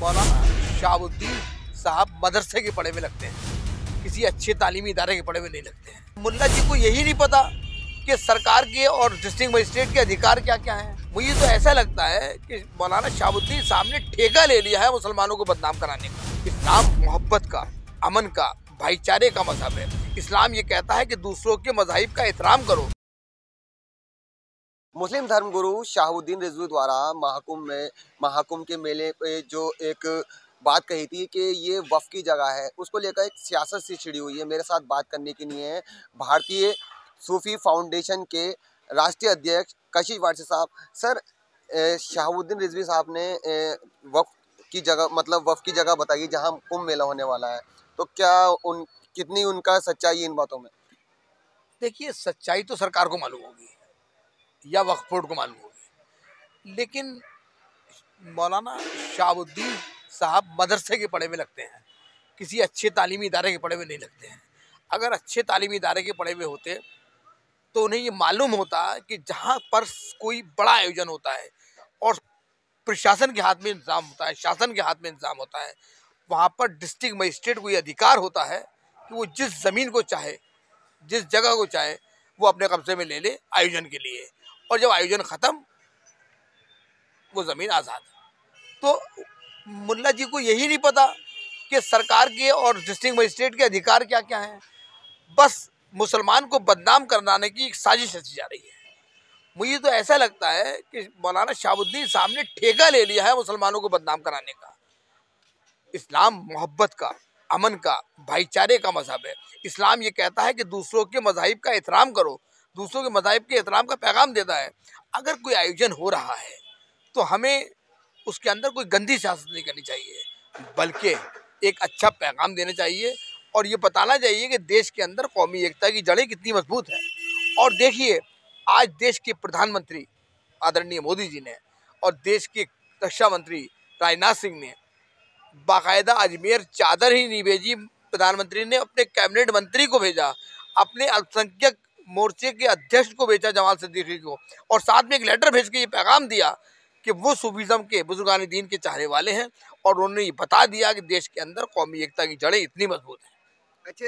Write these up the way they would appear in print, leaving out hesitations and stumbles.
मौलाना शाहबुद्दीन साहब मदरसे के पढ़े हुए लगते हैं, किसी अच्छे तालीमी इदारे के पढ़े हुए नहीं लगते हैं। मुल्ला जी को यही नहीं पता कि सरकार के और डिस्ट्रिक्ट मजिस्ट्रेट के अधिकार क्या क्या हैं। मुझे तो ऐसा लगता है कि मौलाना शाहबुद्दीन साहब ने ठेका ले लिया है मुसलमानों को बदनाम कराने का। इस्लाम मोहब्बत का, अमन का, भाईचारे का मजहब है। इस्लाम ये कहता है कि दूसरों के मज़ाहिब का एहतराम करो। मुस्लिम धर्मगुरु शाहबुद्दीन रिजवी द्वारा महाकुंभ के मेले पे जो एक बात कही थी कि ये वफ़ की जगह है, उसको लेकर एक सियासत सी छिड़ी हुई है। मेरे साथ बात करने के लिए भारतीय सूफी फाउंडेशन के राष्ट्रीय अध्यक्ष कशिश वारसी साहब। सर, शाहबुद्दीन रिजवी साहब ने वफ़ की जगह बताई जहां कुंभ मेला होने वाला है, तो क्या कितनी उनका सच्चाई है इन बातों में? देखिए, सच्चाई तो सरकार को मालूम होगी या वक्फ बोर्ड को मालूम होगी, लेकिन मौलाना शाहबुद्दीन साहब मदरसे के पढ़े हुए लगते हैं, किसी अच्छे तालीमी इदारे के पढ़े हुए नहीं लगते हैं। अगर अच्छे तालीमी इदारे के पढ़े हुए होते तो उन्हें ये मालूम होता कि जहाँ पर कोई बड़ा आयोजन होता है और प्रशासन के हाथ में इंतजाम होता है, शासन के हाथ में इंतजाम होता है, वहाँ पर डिस्ट्रिक्ट मजिस्ट्रेट को ये अधिकार होता है कि वो जिस ज़मीन को चाहे, जिस जगह को चाहे, वो अपने कब्जे में ले ले आयोजन के लिए, और जब आयोजन ख़त्म वो ज़मीन आज़ाद। तो मुल्ला जी को यही नहीं पता कि सरकार के और डिस्ट्रिक्ट मजिस्ट्रेट के अधिकार क्या क्या हैं। बस मुसलमान को बदनाम कराने की एक साजिश रची जा रही है। मुझे तो ऐसा लगता है कि मौलाना शाहबुद्दीन साहब ने ठेका ले लिया है मुसलमानों को बदनाम कराने का। इस्लाम मोहब्बत का, अमन का, भाईचारे का मजहब है। इस्लाम ये कहता है कि दूसरों के मज़ाहिब का एहतराम करो, दूसरों के मज़ाहिब के एहतराम का पैगाम देता है। अगर कोई आयोजन हो रहा है तो हमें उसके अंदर कोई गंदी सियासत नहीं करनी चाहिए, बल्कि एक अच्छा पैगाम देना चाहिए और ये बताना चाहिए कि देश के अंदर कौमी एकता की जड़ें कितनी मजबूत हैं। और देखिए, आज देश के प्रधानमंत्री आदरणीय मोदी जी ने और देश के रक्षा मंत्री राजनाथ सिंह ने बाकायदा अजमेर चादर ही नहीं भेजी, प्रधानमंत्री ने अपने कैबिनेट मंत्री को भेजा, अपने अल्पसंख्यक मोर्चे के अध्यक्ष को भेजा जमाल सिद्दीकी को, और साथ में एक लेटर भेज के ये पैगाम दिया कि वो सूफीज़म के बुजुर्गान दीन के चाहने वाले हैं, और उन्होंने ये बता दिया कि देश के अंदर कौमी एकता की जड़ें इतनी मजबूत हैं। अच्छा,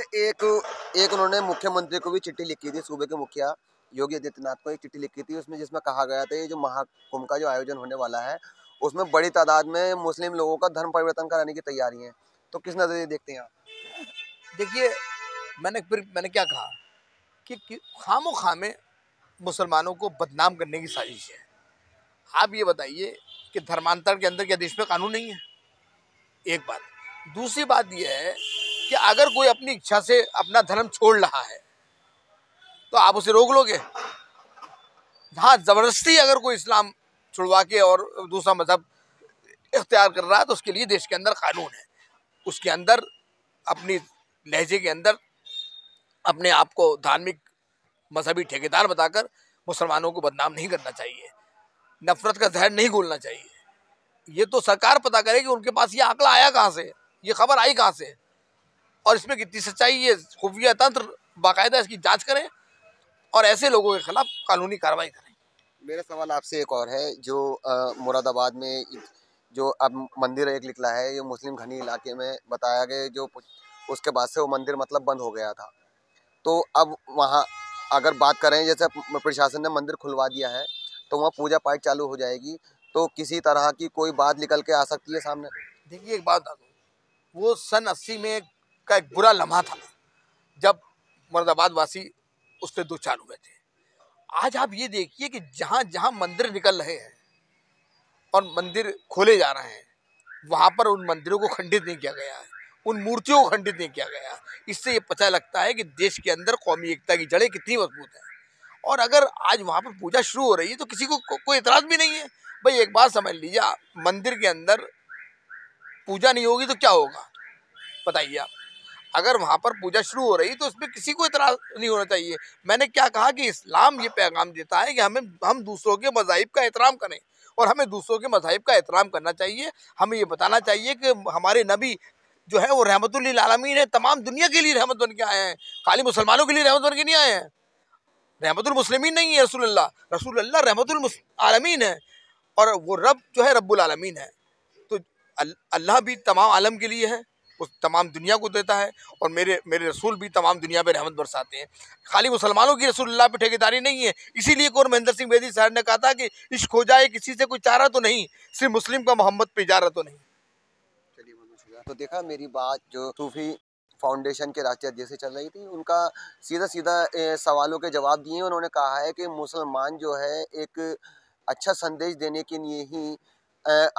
एक उन्होंने मुख्यमंत्री को भी चिट्ठी लिखी थी, सूबे के मुखिया योगी आदित्यनाथ को एक चिट्ठी लिखी थी उसमें, जिसमें कहा गया था ये जो महाकुंभ का जो आयोजन होने वाला है उसमें बड़ी तादाद में मुस्लिम लोगों का धर्म परिवर्तन कराने की तैयारी है, तो किस नजरिए देखते हैं आप? देखिए, मैंने क्या कहा कि खामोखा में मुसलमानों को बदनाम करने की साजिश है। आप ये बताइए कि धर्मांतर के अंदर क्या देश में कानून नहीं है? एक बात। दूसरी बात यह है कि अगर कोई अपनी इच्छा से अपना धर्म छोड़ रहा है तो आप उसे रोक लोगे? हाँ, जबरदस्ती अगर कोई इस्लाम छुड़वा के और दूसरा मजहब इख्तियार कर रहा है तो उसके लिए देश के अंदर कानून है। उसके अंदर अपनी लहजे के अंदर अपने आप को धार्मिक मजहबी ठेकेदार बताकर मुसलमानों को बदनाम नहीं करना चाहिए, नफरत का जहर नहीं घोलना चाहिए। ये तो सरकार पता करे कि उनके पास ये आंकड़ा आया कहाँ से, ये खबर आई कहाँ से, और इसमें कितनी सच्चाई है। खुफिया तंत्र बाकायदा इसकी जांच करें और ऐसे लोगों के खिलाफ कानूनी कार्रवाई करें। मेरा सवाल आपसे एक और है, जो मुरादाबाद में जो अब मंदिर एक निकला है, ये मुस्लिम घनी इलाके में बताया गया, जो उसके बाद से वो मंदिर मतलब बंद हो गया था, तो अब वहाँ अगर बात करें जैसे प्रशासन ने मंदिर खुलवा दिया है तो वहाँ पूजा पाठ चालू हो जाएगी, तो किसी तरह की कोई बात निकल के आ सकती है सामने? देखिए, एक बात बता दूँ, वो सन 80 में का एक बुरा लम्हा था जब मुरादाबाद वासी उससे दो चार हुए थे। आज आप ये देखिए कि जहाँ जहाँ मंदिर निकल रहे हैं और मंदिर खोले जा रहे हैं, वहाँ पर उन मंदिरों को खंडित नहीं किया गया है, उन मूर्तियों को खंडित नहीं किया गया। इससे ये पता लगता है कि देश के अंदर कौमी एकता की जड़ें कितनी मजबूत हैं। और अगर आज वहाँ पर पूजा शुरू हो रही है तो किसी को कोई एतराज़ भी नहीं है। भाई, एक बात समझ लीजिए, मंदिर के अंदर पूजा नहीं होगी तो क्या होगा बताइए आप? अगर वहाँ पर पूजा शुरू हो रही तो उसमें किसी को इतराज़ नहीं होना चाहिए। मैंने क्या कहा कि इस्लाम ये पैगाम देता है कि हम दूसरों के मज़ाहिब का एहतराम करें, और हमें दूसरों के मज़ाहिब का एहतराम करना चाहिए। हमें ये बताना चाहिए कि हमारे नबी जो है वो रहमतुल लिल आलमीन है, तमाम दुनिया के लिए रहमत बन के आए हैं, खाली मुसलमानों के लिए रहमत बन के नहीं आए हैं। रहमतुल मुस्लिमीन नहीं है रसूलुल्लाह रहमतुल आलमीन है, और वो रब जो है रब्बुल आलमीन है। तो अल्लाह भी तमाम आलम के लिए है, वो तमाम दुनिया को देता है, और मेरे मेरे रसूल भी तमाम दुनिया पे रहमत बरसाते हैं। खाली मुसलमानों की रसूलुल्लाह पे ठेकेदारी नहीं है। इसीलिए और महेंद्र सिंह बेदी साहब ने कहा था कि इश्क हो जाए किसी से कोई चारा तो नहीं, सिर्फ मुस्लिम का मोहम्मद पे इजारा तो नहीं। चलिए बहुत शुक्रिया। तो देखा मेरी बात जो सूफी फाउंडेशन के राष्ट्रीय अध्यक्ष से चल रही थी, उनका सीधा सीधा सवालों के जवाब दिए। उन्होंने कहा है कि मुसलमान जो है एक अच्छा संदेश देने के लिए ही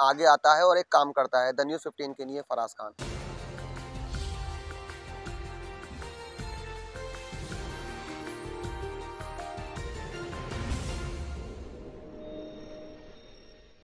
आगे आता है और एक काम करता है। द न्यूज़ 15 के लिए फराज खान।